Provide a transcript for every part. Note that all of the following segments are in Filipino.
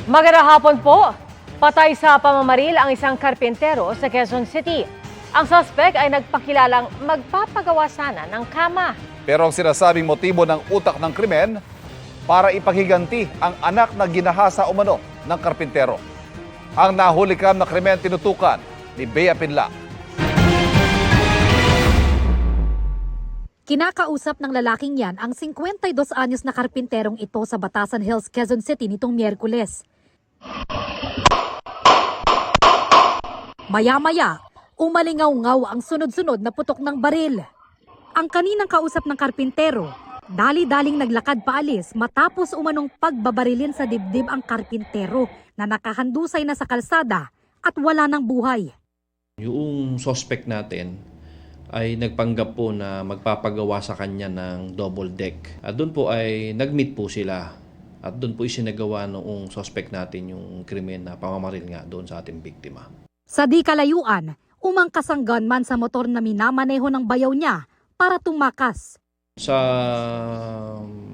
Magandang hapon po. Patay sa pamamaril ang isang karpintero sa Quezon City. Ang suspect ay nagpakilalang magpapagawa sana ng kama. Pero ang sinasabing motibo ng utak ng krimen para ipaghiganti ang anak na ginahasa umano ng karpintero. Ang nahulikam na krimen tinutukan ni Bea Pinla. Kinakausap ng lalaking yan ang 52 anyos na karpinterong ito sa Batasan Hills, Quezon City nitong Miyerkules. Maya-maya, umalingaw-ngaw ang sunod-sunod na putok ng baril. Ang kaninang kausap ng karpintero, dali-daling naglakad paalis matapos umanong pagbabarilin sa dibdib ang karpintero na nakahandusay na sa kalsada at wala ng buhay. Yung suspect natin ay nagpanggap po na magpapagawa sa kanya ng double deck. At doon po ay nag-meet po sila. At doon po isinagawa noong suspect natin yung krimen na pamamaril nga doon sa ating biktima. Sa di kalayuan, umangkas ang gunman sa motor na minamaneho ng bayaw niya para tumakas. Sa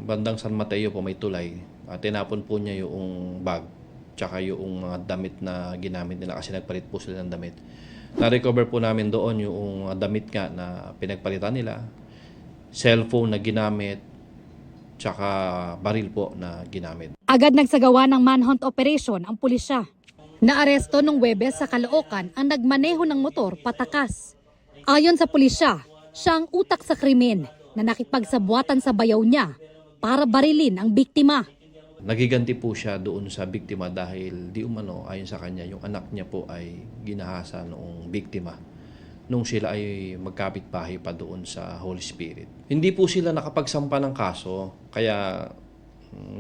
bandang San Mateo po may tulay. At tinapon po niya yung bag tsaka yung mga damit na ginamit nila kasi nagpalit po sila ng damit. Na-recover po namin doon yung damit nga na pinagpalitan nila, cellphone na ginamit, tsaka baril po na ginamit. Agad nagsagawa ng manhunt operation ang pulisya. Naaresto nung Huwebes sa Caloocan ang nagmaneho ng motor patakas. Ayon sa pulisya, siya ang utak sa krimen na nakipagsabuatan sa bayaw niya para barilin ang biktima. Nagiganti po siya doon sa biktima dahil di umano ayon sa kanya yung anak niya po ay ginahasa noong biktima nung sila ay magkapit-bahay pa doon sa Holy Spirit. Hindi po sila nakapagsampa ng kaso kaya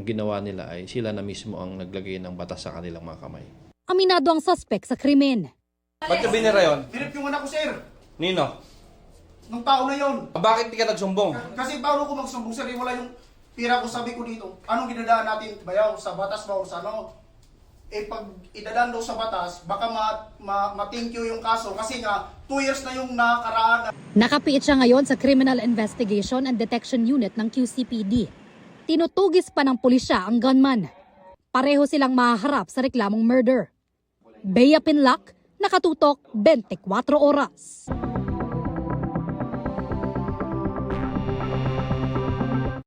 ginawa nila ay sila na mismo ang naglagay ng batas sa kanilang mga kamay. Aminado ang suspect sa krimen. Ba't ka binira yun? Pinip yung anak ko, sir. Nino? Nung tao na yon. Bakit di ka nagsumbong? Kasi paano ko magsumbong, sir? Wala yung pira ko, sabi ko dito. Anong ginadaan natin? Bayaw, sa batas ba o sa ano? Eh, pag idadaan daw sa batas, baka ma-thank you yung kaso. Kasi nga, 2 years na yung nakaraan. Nakapiit siya ngayon sa Criminal Investigation and Detection Unit ng QCPD. Tinutugis pa ng pulisya ang gunman. Pareho silang mahaharap sa reklamong murder. Bea Pinlac, nakatutok 24 oras.